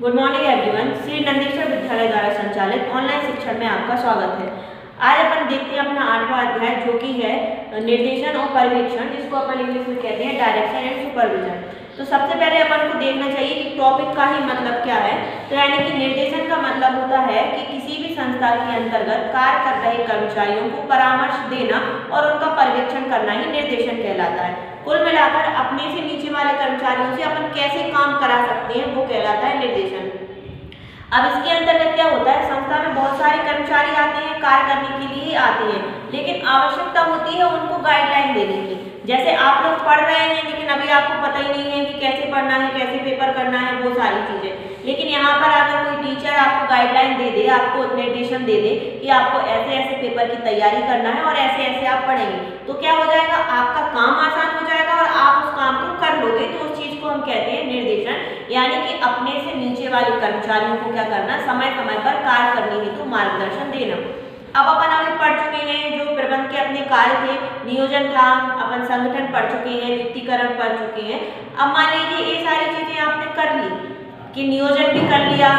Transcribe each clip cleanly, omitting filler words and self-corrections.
Good morning everyone. Shri Nandishwar विद्यालय द्वारा संचालित ऑनलाइन शिक्षण में आपका स्वागत है। आज अपन देखते हैं अपना 8वां अध्याय जो कि है निर्देशन और पर्यवेक्षण, जिसको अपन इंग्लिश में कहते हैं डायरेक्शन एंड सुपरविजन। तो सबसे पहले अपन को देखना चाहिए कि टॉपिक का ही मतलब क्या है। तो यानी कि निर्देशन का मतलब होता है कि किसी भी संस्था के अंतर्गत कार्य कर रहे कर्मचारियों को परामर्श देना और उनका पर्यवेक्षण करना ही निर्देशन कहलाता है। कुल मिलाकर अपने से नीचे वाले कर्मचारियों से अपन कैसे काम करा सकते हैं वो कहलाता है निर्देशन। अब इसके अंतर्गत क्या होता है, संस्था में बहुत सारे कर्मचारी आते हैं, कार्य करने के लिए आते हैं, लेकिन आवश्यकता होती है उनको गाइडलाइन देने की। जैसे आप लोग पढ़ रहे हैं लेकिन अभी आपको पता ही नहीं है कि कैसे पढ़ना है, कैसे पेपर करना है, वो सारी चीजें। लेकिन यहाँ पर अगर कोई टीचर आपको गाइडलाइन दे दे, आपको निर्देशन दे दे कि आपको ऐसे ऐसे पेपर की तैयारी करना है और ऐसे ऐसे आप पढ़ेंगे, तो क्या हो जाएगा, आपका काम आसान हो जाएगा और आप उस काम को कर लोगे। तो उस चीज को हम कहते हैं निर्देशन। यानी कि अपने से नीचे वाले कर्मचारियों को क्या करना, समय समय पर कार्य करने हेतु मार्गदर्शन देना। अब अपन अभी पढ़ चुके हैं जो प्रबंध के अपने कार्य थे, नियोजन था, अपन संगठन पढ़ चुके हैं, नियुक्तिकरण पढ़ चुके हैं। अब मान लीजिए ये सारी चीजें आपने कर ली कि नियोजन भी कर लिया,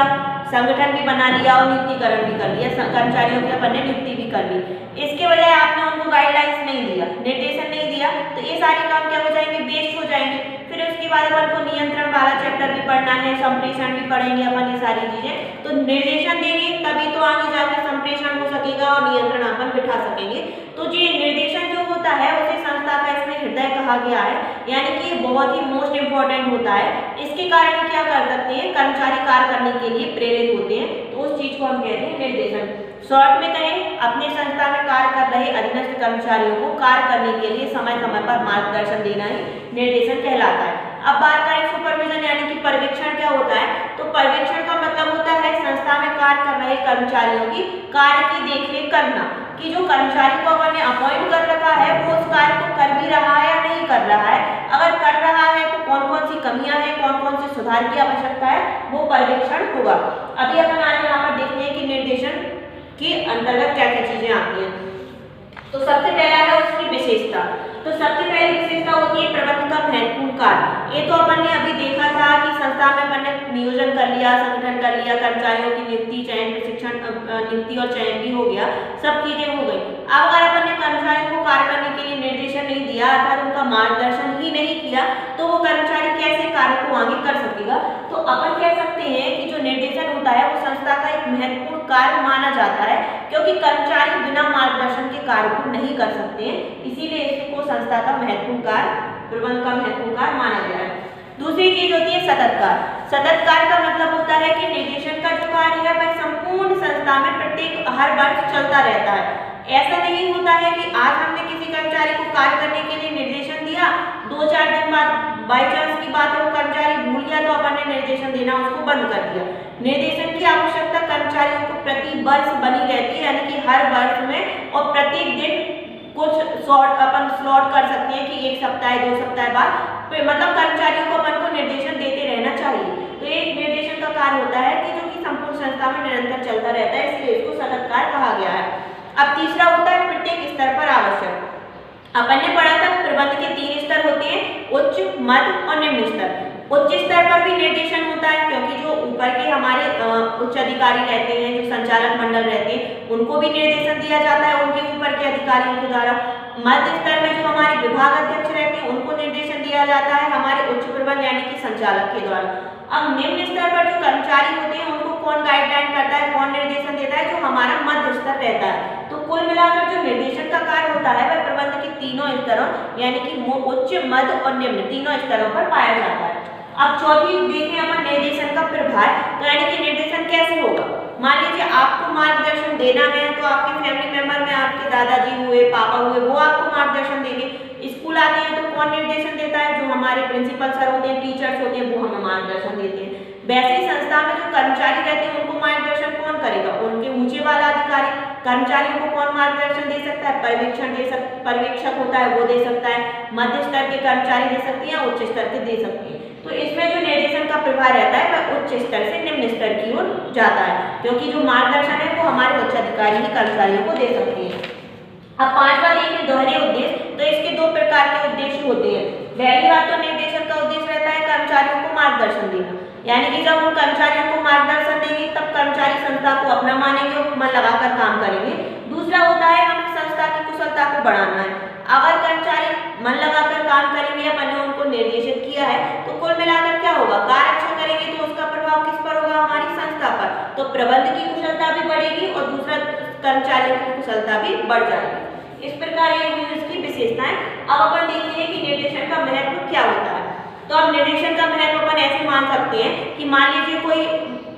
संगठन भी बना लिया और नियुक्तिकरण भी कर लिया, कर्मचारियों की अपन ने नियुक्ति भी कर ली। इसके बजाय आपने उनको गाइडलाइंस नहीं दिया, निर्देशन नहीं दिया, तो ये सारे काम क्या हो जाएंगे, वेस्ट हो जाएंगे। फिर उसके बाद अपन को नियंत्रण वाला चैप्टर भी पढ़ना है, संप्रेषण भी पढ़ेंगे अपन, ये सारी चीजें। तो निर्देशन देंगे तभी तो आगे जाकर संप्रेषण हो सकेगा और नियंत्रण अपन बिठा सकेंगे। तो ये निर्देशन जो होता है उसे संस्था का इसमें हृदय कहा गया है, यानी कि ये बहुत ही मोस्ट इंपॉर्टेंट होता है। इसके कारण क्या कर सकते हैं, कर्मचारी कार्य करने के लिए प्रेरित होते हैं, तो उस चीज को हम कहते हैं निर्देशन। शॉर्ट में कहें, अपने संस्था में कार्य कर रहे अधीनस्थ कर्मचारियों को कार्य करने के लिए समय समय पर मार्गदर्शन देना ही निर्देशन कहलाता है। अब बात करें सुपरविजन यानी कि पर्यवेक्षण क्या होता है। तो पर्यवेक्षण का मतलब होता है संस्था में कार्य कर रहे कर्मचारियों की कार्य की देखरेख करना, कि जो कर्मचारी को अपन ने अपॉइंट कर रखा है वो उस कार्य को कर भी रहा है या नहीं कर रहा है। अगर कर रहा है तो कौन कौन सी कमियां हैं, कौन कौन से सुधार की आवश्यकता है, वो पर्यवेक्षण होगा। अभी अपन आज यहाँ पर देखते हैं कि निर्देशन के अंतर्गत क्या क्या चीजें आती हैं। तो सबसे पहला है उसकी विशेषता। तो सबसे पहली विशेषता होती है प्रबंध का महत्वपूर्ण कार्य। ये तो अपन ने अभी देखा था कि संस्था में अपन ने नियोजन कर लिया, संगठन कर लिया, कर्मचारियों की नियुक्ति, चयन, प्रशिक्षण, नियुक्ति और चयन भी हो गया, सब चीजें हो गई। अब अगर अपन ने कर्मचारियों को कार्य करने के लिए निर्देशन नहीं दिया अर्थात उनका मार्गदर्शन ही नहीं किया, तो वो कर्मचारी कैसे कार्य को आगे कर सकेगा। तो अपन कह सकते हैं कि जो निर्देशन होता है वो संस्था का एक महत्वपूर्ण कार्य माना जाता है, क्योंकि कर्मचारी बिना मार्गदर्शन के कार्य को नहीं कर सकते हैं, इसीलिए इसको संस्था का महत्वपूर्ण कार्य, प्रबंध का महत्वपूर्ण कार्य माना गया है। दूसरी चीज होती है सतत कार्य। सतत कार्य का मतलब होता है कि निर्देशन का जो कार्य है वह संपूर्ण संस्था में प्रत्येक हर वर्ष चलता रहता है। ऐसा नहीं होता है कि आज हमने किसी कर्मचारी को कार्य करने के लिए निर्देशन दिया, 2-4 दिन बाद बाई चांस की बात है वो कर्मचारी भूल गया तो अपन ने निर्देशन देना उसको बंद कर दिया। निर्देशन की आवश्यकता कर्मचारियों को प्रति वर्ष बनी रहती है, यानी कि हर वर्ष में और प्रत्येक दिन कुछ अपन स्लॉट कर सकते हैं कि 1 सप्ताह 2 सप्ताह बाद, मतलब कर्मचारियों को अपन को निर्देशन देते रहना चाहिए। तो एक निर्देशन का कार्य होता है कि जो कि संपूर्ण संस्था में निरंतर चलता रहता है, इसलिए इसको सतत कार्य कहा गया है। अब तीसरा होता है प्रत्येक स्तर पर आवश्यक। अपन ने पढ़ा था प्रबंध के 3 स्तर होते हैं, उच्च, मध्य और निम्न स्तर। उच्च स्तर पर भी निर्देशन होता है, क्योंकि जो ऊपर के हमारे उच्च अधिकारी रहते हैं, जो संचालक मंडल रहते हैं, उनको भी निर्देशन दिया जाता है उनके ऊपर के अधिकारियों के द्वारा। मध्य स्तर में जो हमारे विभाग अध्यक्ष रहते हैं उनको निर्देशन दिया जाता है हमारे उच्च प्रबंध यानी कि संचालक के द्वारा। अब निम्न स्तर पर जो कर्मचारी होते हैं उनको कौन गाइडलाइन करता है, कौन निर्देशन देता है, जो हमारा मध्य स्तर रहता है। तो कुल मिलाकर जो निर्देशन का कार्य होता है वह प्रबंध के तीनों स्तरों यानी कि उच्च, मध्य और निम्न तीनों स्तरों पर पाया जाता है। अब चौथी देखें अपन निर्देशन का प्रभार। तो यानी कि निर्देशन कैसे होगा, मान लीजिए आपको मार्गदर्शन देना है तो आपके फैमिली मेंबर में आपके दादाजी हुए, पापा हुए, वो आपको मार्गदर्शन देंगे। स्कूल आते हैं तो कौन निर्देशन देता है, जो हमारे प्रिंसिपल सर होते हैं, टीचर्स होते हैं, वो हमें मार्गदर्शन देते हैं। वैसे ही संस्था में जो कर्मचारी रहते हैं उनको मार्गदर्शन कौन करेगा, उनके ऊंचे वाला अधिकारी। कर्मचारियों को कौन मार्गदर्शन दे सकता है, पर्यवेक्षक होता है वो दे सकता है, मध्य स्तर के कर्मचारी दे सकते हैं, उच्च स्तर के दे सकते हैं। तो इसमें जो निर्देशन का प्रभार रहता है वह उच्च स्तर से निम्न स्तर की ओर जाता है, क्योंकि जो मार्गदर्शन है वो हमारे उच्च अधिकारी ही कर्मचारियों को दे सकते हैं। अब 5वां देखिए दोहरे उद्देश्य। तो इसके 2 प्रकार के उद्देश्य होते हैं। पहली बात तो निर्देशन का उद्देश्य रहता है कर्मचारियों को मार्गदर्शन देना। यानी कि जब हम कर्मचारियों को मार्गदर्शन देंगे तब कर्मचारी संस्था को अपना मानेंगे और मन लगाकर काम करेंगे। दूसरा होता है हमें संस्था की कुशलता को बढ़ाना है। अगर कर्मचारी मन लगाकर काम करेंगे या मैंने उनको निर्देशित किया है तो कुल मिलाकर क्या होगा, कार्य अच्छा करेंगे तो उसका प्रभाव किस पर होगा, हमारी संस्था पर। तो प्रबंध की कुशलता भी बढ़ेगी और दूसरा कर्मचारियों की कुशलता भी बढ़ जाएगी। इस प्रकार ये हुई इसकी विशेषताएं। अब अपन देखते हैं कि निर्देशन का महत्व क्या होता है। तो अब निर्देशन का महत्व अपन ऐसे मान सकते हैं कि मान लीजिए कोई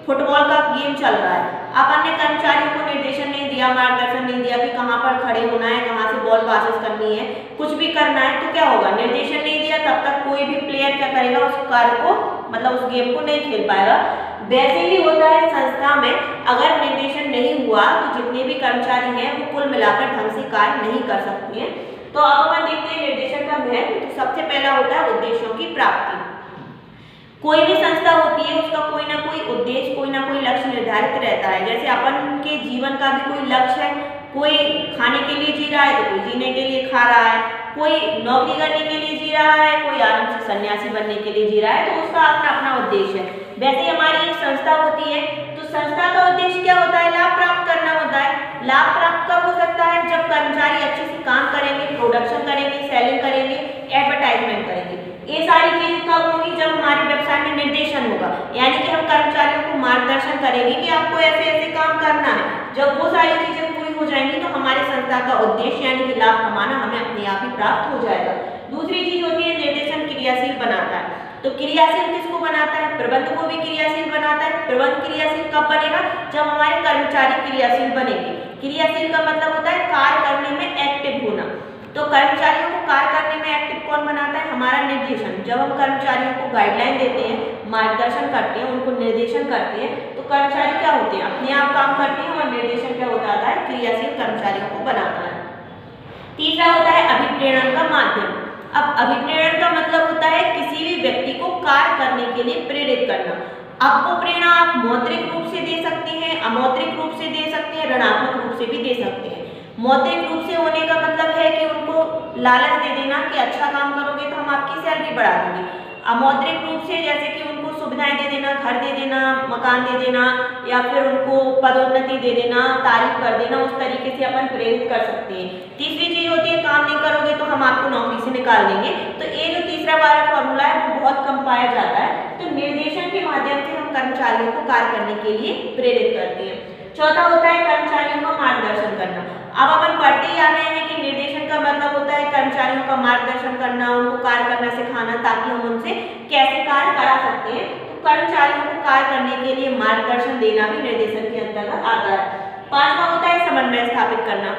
फुटबॉल का गेम चल रहा है, अपन ने कर्मचारियों को निर्देशन नहीं दिया, मार्गदर्शन नहीं दिया कि कहाँ पर खड़े होना है, कहाँ से बॉल पासेस करनी है, कुछ भी करना है, तो क्या होगा, निर्देशन नहीं दिया तब तक कोई भी प्लेयर क्या करेगा, उस कार्य को मतलब उस गेम को नहीं खेल पाएगा। वैसे ही होता है संस्था में, अगर निर्देशन नहीं हुआ तो जितने भी कर्मचारी हैं वो कुल मिलाकर ढंग से कार्य नहीं कर सकते हैं। तो अब अपन देखते हैं निर्देशन का महत्व। तो सबसे पहला होता है उद्देश्यों की प्राप्ति। कोई भी संस्था होती है उसका कोई ना कोई उद्देश्य, कोई ना कोई लक्ष्य निर्धारित रहता है। जैसे अपन के जीवन का भी कोई लक्ष्य है, कोई खाने के लिए जी रहा है तो कोई जीने के लिए खा रहा है, कोई नौकरी करने के लिए जी रहा है, कोई आराम से सन्यासी बनने के लिए जी रहा है, तो उसका अपना अपना उद्देश्य है। वैसे हमारी एक संस्था होती है तो संस्था का उद्देश्य क्या होता है, लाभ प्राप्त करना होता है। लाभ प्राप्त कब हो सकता है, जब कर्मचारी अच्छे से काम करेंगे, प्रोडक्शन करेंगे, सेलिंग करेंगे, एडवर्टाइजमेंट करेंगे। ये सारी चीजें कब होंगी, जब हमारे व्यवसाय में निर्देशन होगा, यानी कि हम कर्मचारियों को मार्गदर्शन करेंगे कि आपको ऐसे ऐसे काम करना है। जब वो सारी चीजें पूरी हो जाएंगी तो हमारे संस्था का उद्देश्य यानी कि लाभ कमाना हमें अपने आप ही प्राप्त हो जाएगा। दूसरी चीज होती है निर्देशन क्रियाशील बनाता है। तो क्रियाशील किसको बनाता है, प्रबंध को भी क्रियाशील बनाता है। प्रबंध क्रियाशील कब बनेगा, जब हमारे कर्मचारी क्रियाशील बनेंगे। क्रियाशील का मतलब होता है कार्य करने में एक्टिव होना। तो कर्मचारियों को कार्य करने में एक्टिव कौन बनाता है, हमारा निर्देशन। जब हम कर्मचारियों को गाइडलाइन देते हैं, मार्गदर्शन करते हैं, उनको निर्देशन करते हैं, तो कर्मचारी क्या होते हैं, अपने आप काम करते हैं और निर्देशन क्या हो जाता है, क्रियाशील कर्मचारियों को बनाता है। तीसरा होता है अभिप्रेरण का माध्यम। अब अभिप्रेरण का मतलब होता है किसी भी व्यक्ति को कार्य करने के लिए प्रेरित करना। आपको प्रेरणा आप मौद्रिक रूप से दे सकते हैं, अमौद्रिक रूप से दे सकते हैं, ऋणात्मक रूप से भी दे सकते हैं। मौद्रिक रूप से होने का मतलब है कि उनको लालच दे देना कि अच्छा काम करोगे तो हम आपकी सैलरी बढ़ा देंगे। अमौद्रिक रूप से जैसे कि उनको सुविधाएं दे देना, घर दे देना, मकान दे देना, या फिर उनको पदोन्नति दे देना, तारीफ कर देना, उस तरीके से अपन प्रेरित कर सकते हैं। तीसरी चीज होती है काम नहीं करोगे तो हम आपको नौकरी से निकाल देंगे। तो ये जो तीसरा वाला फॉर्मूला है वो बहुत कम पाया जाता है। तो निर्देशन के माध्यम से हम कर्मचारियों को कार्य करने के लिए प्रेरित करते हैं। चौथा होता है कर्मचारियों का मार्गदर्शन करना। अब अपन पढ़ते ही आ रहे हैं कि निर्देशन का मतलब होता है कर्मचारियों का मार्गदर्शन करना, उनको कार्य करना सिखाना, ताकि हम उनसे कैसे कार्य करा सकते हैं। तो कर्मचारियों को कार्य करने के लिए मार्गदर्शन देना भी निर्देशन के अंतर्गत आता है। पांचवा होता है समन्वय स्थापित करना।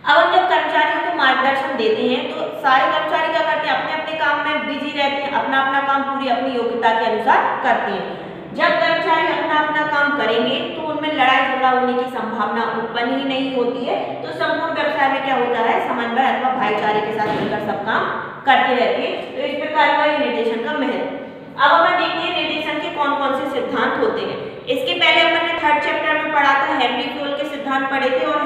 अब हम जब कर्मचारियों को मार्गदर्शन देते हैं तो सारे कर्मचारी क्या करते हैं, अपने अपने काम में बिजी रहते हैं, अपना अपना काम पूरी अपनी योग्यता के अनुसार करते हैं। जब कर्मचारी अपना अपना काम करेंगे तो उनमें लड़ाई झगड़ा होने की संभावना उत्पन्न ही नहीं होती है। तो संपूर्ण व्यवसाय में क्या होता है, समन्वय अथवा भाईचारे के साथ मिलकर सब काम करते रहते हैं। तो इस प्रकार का निर्देशन का महत्व। अब अपन देखते हैं निर्देशन के कौन कौन से सिद्धांत होते हैं। इसके पहले अपन ने थर्ड चैप्टर में पढ़ा था, हेनरी फ्योल के सिद्धांत पढ़े थे और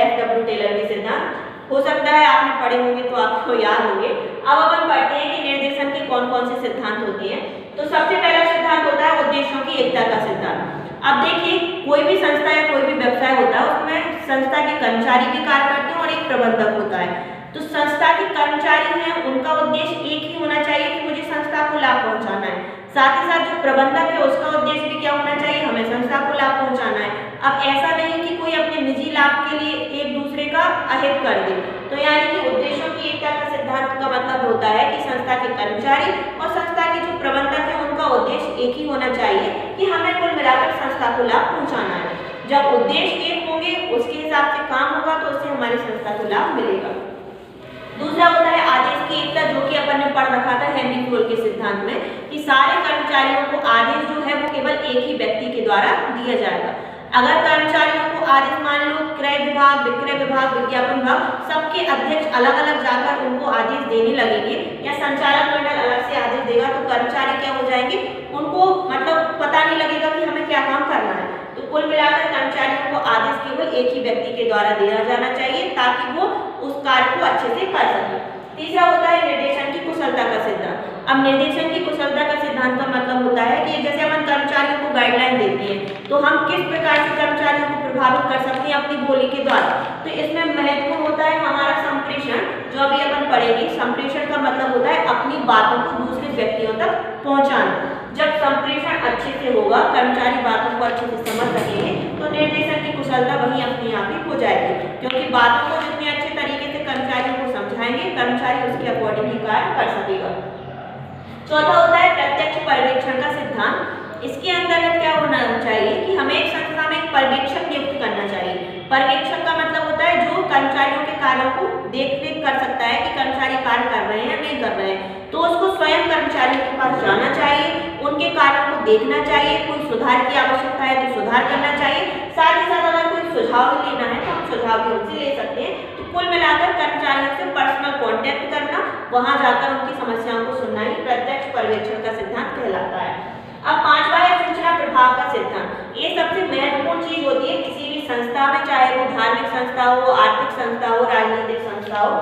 F.W. टेलर के सिद्धांत। हो सकता है आपने पढ़े होंगे तो आपको याद होंगे। अब अपन पढ़ते हैं कि निर्देशन के कौन कौन से सिद्धांत होते हैं। तो सबसे पहला सिद्धांत होता है उद्देश्यों की एकता का सिद्धांत। अब देखिए कोई भी संस्था या कोई भी व्यवसाय होता है उसमें संस्था के कर्मचारी भी कार्य करते हैं और एक प्रबंधक होता है। तो संस्था के कर्मचारी हैं उनका उद्देश्य एक ही होना चाहिए कि मुझे संस्था को लाभ पहुंचाना है। साथ ही साथ जो प्रबंधक है उसका उद्देश्य भी क्या होना चाहिए, हमें संस्था को लाभ पहुंचाना है। अब ऐसा नहीं कि कोई अपने निजी लाभ के लिए एक दूसरे का अहित कर दे। तो यानी कि उद्देश्यों की एकता का सिद्धांत का मतलब होता है कि संस्था के कर्मचारी और संस्था के जो प्रबंधक है उनका उद्देश्य एक ही होना चाहिए कि हमें कुल मिलाकर संस्था को लाभ पहुंचाना है। जब उद्देश्य एक होंगे उसके हिसाब से काम होगा तो उससे हमारी संस्था को लाभ मिलेगा। दूसरा होता है आदेश की एकता, जो कि अपन ने पढ़ रखा था हेनरी फ्योल के सिद्धांत में, कि सारे कर्मचारियों को आदेश जो है वो केवल एक ही व्यक्ति के द्वारा दिया जाएगा। अगर कर्मचारियों को आदेश मान लो क्रय विभाग, विक्रय विभाग, विज्ञापन विभाग, सबके अध्यक्ष अलग अलग जाकर उनको आदेश देने लगेंगे या संचालक मंडल अलग से आदेश देगा तो कर्मचारी क्या हो जाएंगे, उनको मतलब पता नहीं लगेगा कि हमें क्या काम करना है। तो कुल मिलाकर कर्मचारियों को आदेश केवल एक ही व्यक्ति के द्वारा दिया जाना चाहिए ताकि वो उस कार्य को अच्छे से कर सके। तीसरा होता है निर्देशन की कुशलता का सिद्धांत। अब निर्देशन की कुशलता का सिद्धांत सिद्धांत का मतलब होता है कि जैसे अपन कर्मचारियों को गाइडलाइन देते हैं तो हम किस प्रकार से कर्मचारियों को प्रभावित कर सकते हैं अपनी बोली के द्वारा। तो इसमें महत्वपूर्ण होता है हमारा संप्रेषण, जो अभी अपन पढ़ेंगे। संप्रेषण का मतलब होता है अपनी बातों को दूसरे व्यक्तियों तक पहुंचाना। जब संप्रेषण अच्छे से होगा, कर्मचारी बातों को अच्छे से समझ सकेंगे, तो निर्देशन की कुशलता वही अपने आप ही हो जाएगी, क्योंकि बातों को जितने अच्छे तरीके से कर्मचारियों को समझाएंगे, कर्मचारी उसके अकॉर्डिंग ही कार्य कर सकेगा। चौथा होता है प्रत्यक्ष पर्यवेक्षण का सिद्धांत। इसके अंतर्गत क्या होना चाहिए कि हमें एक संस्था में एक पर्यवेक्षक नियुक्त करना चाहिए। पर्यवेक्षक का मतलब होता है जो कर्मचारियों के कार्यों को देख-रेख कर सकता है कि कर्मचारी कार्य कर रहे हैं या नहीं कर रहे हैं। तो उसको स्वयं कर्मचारियों के पास जाना चाहिए, उनके कार्यों को देखना चाहिए, कोई सुधार की आवश्यकता है तो सुधार करना चाहिए। साथ ही साथ अगर कोई सुझाव लेना है तो हम सुझाव भी उनसे ले सकते हैं। तो कुल मिलाकर कर्मचारियों से पर्सनल कांटेक्ट करना, वहां जाकर उनकी समस्याओं को सुनना ही प्रत्यक्ष पर्यवेक्षण का सिद्धांत कहलाता है। अब पांचवा है सूचना प्रभाव का सिद्धांत। ये सबसे महत्वपूर्ण चीज होती है किसी भी संस्था में, चाहे वो धार्मिक संस्था हो, आर्थिक संस्था हो, राजनीतिक संस्था हो।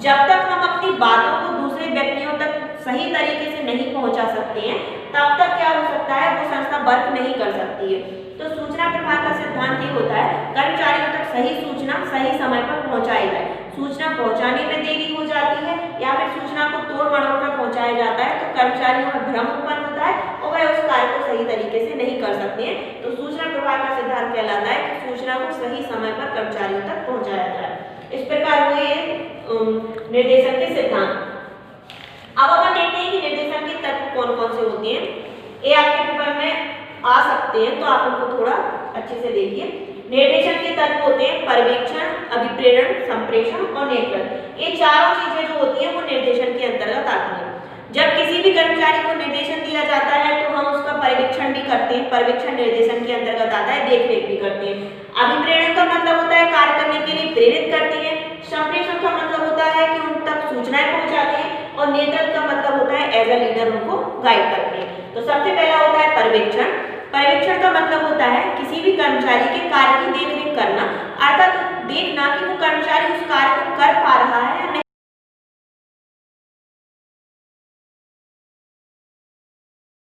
जब तक हम अपनी बातों को दूसरे व्यक्तियों तक सही तरीके से नहीं पहुंचा सकते हैं, तब तक क्या हो सकता है, वो संस्था वर्क नहीं कर सकती है। तो सूचना प्रभाव का सिद्धांत ये होता है कर्मचारियों तक सही सूचना सही समय पर पहुंचाई जाए। सूचना पहुंचाने में देरी हो जाती है या फिर सूचना को तोड़ मरोड़ कर पहुंचाया जाता है, तो कर्मचारियों में भ्रम उत्पन्न होता है और वह उस कार्य को सही तरीके से नहीं कर सकते हैं। तो सूचना प्रभाव का सिद्धांत कहलाता है कि सूचना को सही समय पर कर्मचारियों तक पहुंचाया जाए। इस प्रकार हुए निर्देशन के सिद्धांत। अब अपन देखते हैं कि निर्देशन के तत्व कौन कौन से होते हैं। ये आपके पेपर में आ सकते हैं, तो आप उनको थोड़ा अच्छे से देखिए। निर्देशन के तत्व होते हैं पर्यवेक्षण, अभिप्रेरण, संप्रेषण और नेतृत्व। ये चारों चीजें जो होती हैं वो निर्देशन के अंतर्गत आती हैं। जब किसी भी कर्मचारी को निर्देशन दिया जाता है तो हम उसका पर्यवेक्षण भी करते हैं। पर्यवेक्षण निर्देशन के अंतर्गत आता है, देख रेख भी करते हैं। अभिप्रेरण का मतलब होता है कार्य करने के लिए प्रेरित करते हैं। संप्रेषण का मतलब होता है कि उन तक सूचनाएं पहुंचाते हैं और नेतृत्व का मतलब होता है एज अ लीडर उनको गाइड करते हैं। तो सबसे पहला होता है पर्यवेक्षण। पर्यवेक्षण का मतलब होता है किसी भी कर्मचारी के कार्य की देखरेख करना, अर्थात